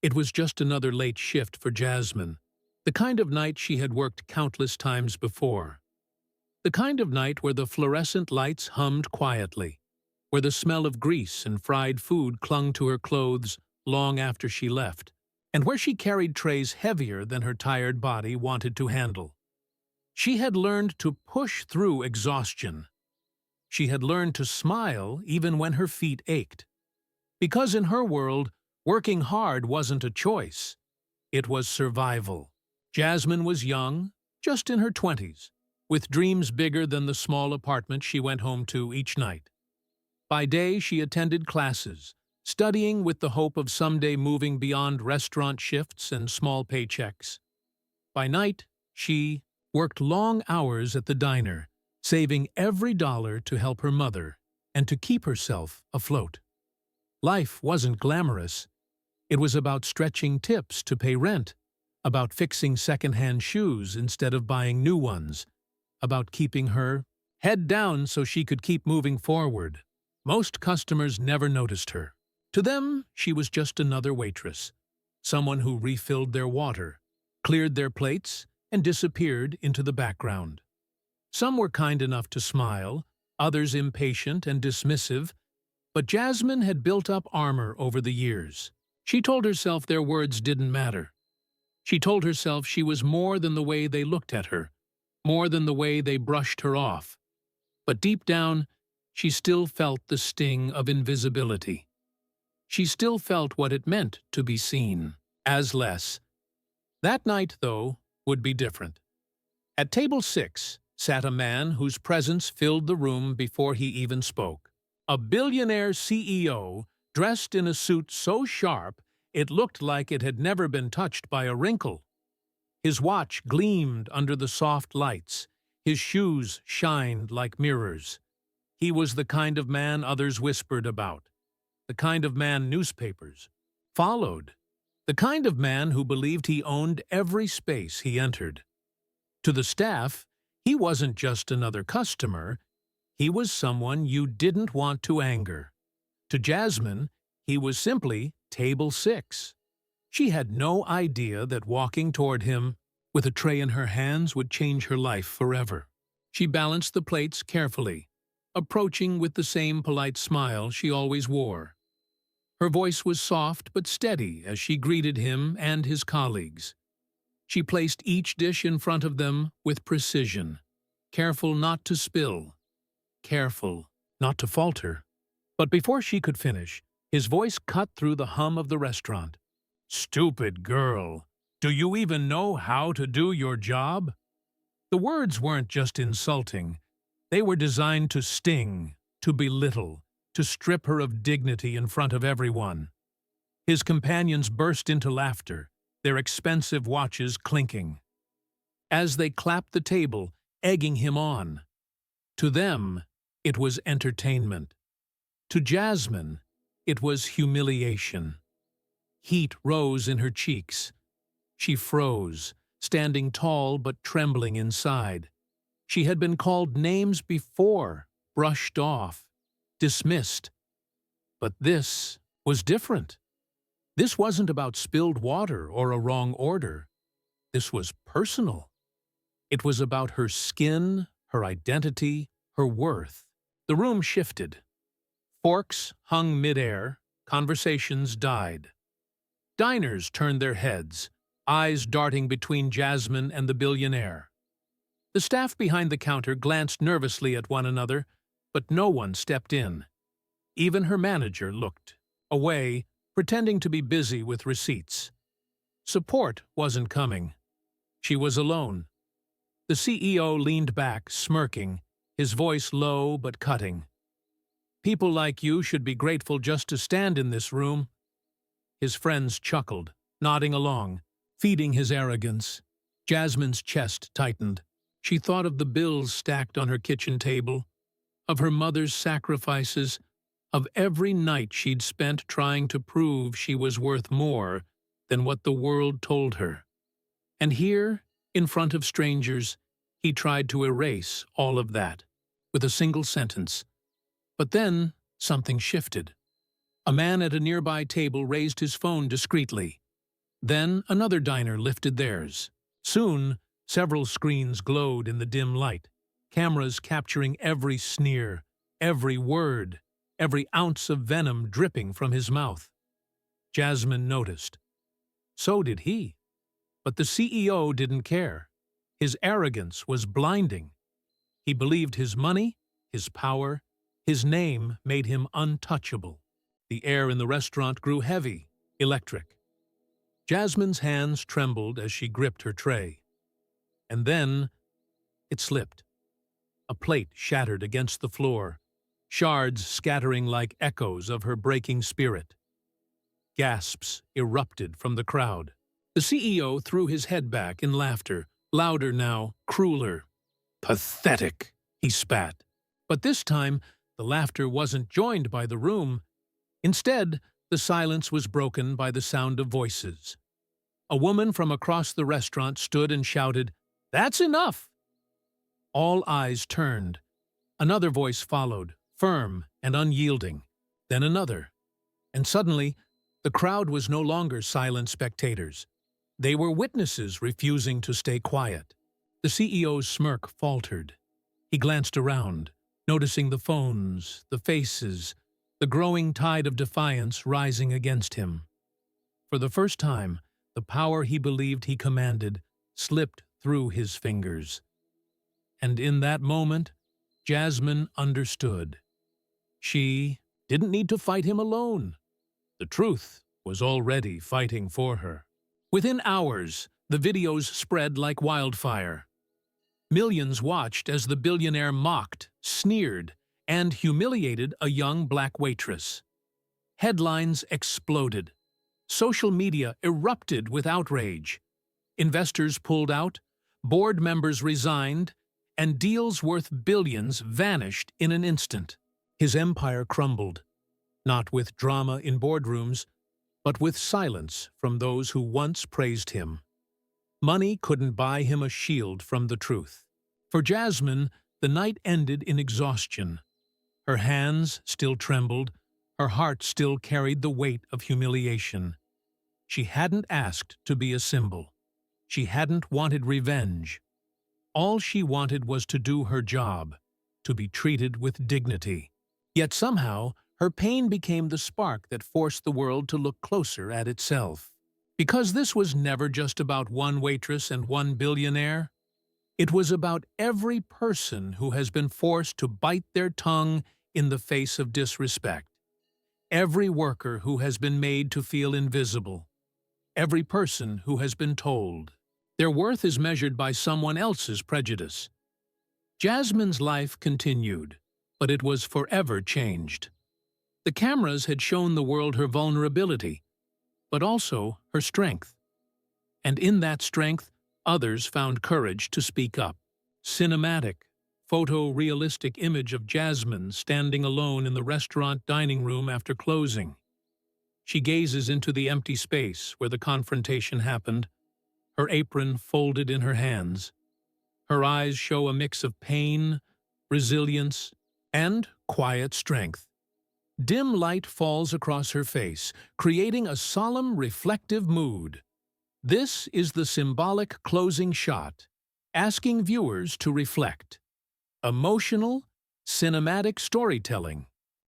It was just another late shift for Jasmine, the kind of night she had worked countless times before. The kind of night where the fluorescent lights hummed quietly, where the smell of grease and fried food clung to her clothes long after she left, and where she carried trays heavier than her tired body wanted to handle. She had learned to push through exhaustion. She had learned to smile even when her feet ached. Because in her world, working hard wasn't a choice. It was survival. Jasmine was young, just in her 20s, with dreams bigger than the small apartment she went home to each night. By day, she attended classes, studying with the hope of someday moving beyond restaurant shifts and small paychecks. By night, she worked long hours at the diner, saving every dollar to help her mother and to keep herself afloat. Life wasn't glamorous. It was about stretching tips to pay rent, about fixing second-hand shoes instead of buying new ones, about keeping her head down so she could keep moving forward. Most customers never noticed her. To them, she was just another waitress, someone who refilled their water, cleared their plates, and disappeared into the background. Some were kind enough to smile, others impatient and dismissive, but Jasmine had built up armor over the years. She told herself their words didn't matter. She told herself she was more than the way they looked at her, more than the way they brushed her off. But deep down, she still felt the sting of invisibility. She still felt what it meant to be seen as less. That night, though, would be different. At table 6 sat a man whose presence filled the room before he even spoke. A billionaire CEO dressed in a suit so sharp it looked like it had never been touched by a wrinkle. His watch gleamed under the soft lights. His shoes shined like mirrors. He was the kind of man others whispered about, the kind of man newspapers followed, the kind of man who believed he owned every space he entered. To the staff, he wasn't just another customer, he was someone you didn't want to anger. To Jasmine, he was simply table 6. She had no idea that walking toward him with a tray in her hands would change her life forever. She balanced the plates carefully, approaching with the same polite smile she always wore. Her voice was soft but steady as she greeted him and his colleagues. She placed each dish in front of them with precision, careful not to spill, careful not to falter. But before she could finish, his voice cut through the hum of the restaurant. "Stupid girl, do you even know how to do your job?" The words weren't just insulting. They were designed to sting, to belittle, to strip her of dignity in front of everyone. His companions burst into laughter, their expensive watches clinking. As they clapped the table, egging him on. To them, it was entertainment. To Jasmine, it was humiliation. Heat rose in her cheeks. She froze, standing tall but trembling inside. She had been called names before, brushed off, dismissed. But this was different. This wasn't about spilled water or a wrong order. This was personal. It was about her skin, her identity, her worth. The room shifted. Forks hung midair, conversations died. Diners turned their heads, eyes darting between Jasmine and the billionaire. The staff behind the counter glanced nervously at one another, but no one stepped in. Even her manager looked away, pretending to be busy with receipts. Support wasn't coming. She was alone. The CEO leaned back, smirking, his voice low but cutting. "People like you should be grateful just to stand in this room." His friends chuckled, nodding along, feeding his arrogance. Jasmine's chest tightened. She thought of the bills stacked on her kitchen table, of her mother's sacrifices, of every night she'd spent trying to prove she was worth more than what the world told her. And here, in front of strangers, he tried to erase all of that, with a single sentence. But then, something shifted. A man at a nearby table raised his phone discreetly. Then another diner lifted theirs. Soon, several screens glowed in the dim light, cameras capturing every sneer, every word, every ounce of venom dripping from his mouth. Jasmine noticed. So did he. But the CEO didn't care. His arrogance was blinding. He believed his money, his power, his name made him untouchable. The air in the restaurant grew heavy, electric. Jasmine's hands trembled as she gripped her tray. And then it slipped. A plate shattered against the floor, shards scattering like echoes of her breaking spirit. Gasps erupted from the crowd. The CEO threw his head back in laughter, louder now, crueler. "Pathetic," he spat. But this time, the laughter wasn't joined by the room. Instead, the silence was broken by the sound of voices. A woman from across the restaurant stood and shouted, "That's enough!" All eyes turned. Another voice followed, firm and unyielding. Then another. And suddenly, the crowd was no longer silent spectators. They were witnesses refusing to stay quiet. The CEO's smirk faltered. He glanced around, noticing the phones, the faces, the growing tide of defiance rising against him. For the first time, the power he believed he commanded slipped through his fingers. And in that moment, Jasmine understood. She didn't need to fight him alone. The truth was already fighting for her. Within hours, the videos spread like wildfire. Millions watched as the billionaire mocked, sneered, and humiliated a young black waitress. Headlines exploded. Social media erupted with outrage. Investors pulled out, board members resigned, and deals worth billions vanished in an instant. His empire crumbled, not with drama in boardrooms, but with silence from those who once praised him. Money couldn't buy him a shield from the truth. For Jasmine, the night ended in exhaustion. Her hands still trembled, her heart still carried the weight of humiliation. She hadn't asked to be a symbol. She hadn't wanted revenge. All she wanted was to do her job, to be treated with dignity. Yet somehow, her pain became the spark that forced the world to look closer at itself. Because this was never just about one waitress and one billionaire. It was about every person who has been forced to bite their tongue in the face of disrespect. Every worker who has been made to feel invisible. Every person who has been told their worth is measured by someone else's prejudice. Jasmine's life continued, but it was forever changed. The cameras had shown the world her vulnerability, but also her strength. And in that strength, others found courage to speak up. Cinematic, photorealistic image of Jasmine standing alone in the restaurant dining room after closing. She gazes into the empty space where the confrontation happened, her apron folded in her hands. Her eyes show a mix of pain, resilience, and quiet strength. Dim light falls across her face, creating a solemn, reflective mood. This is the symbolic closing shot, asking viewers to reflect. Emotional, cinematic storytelling.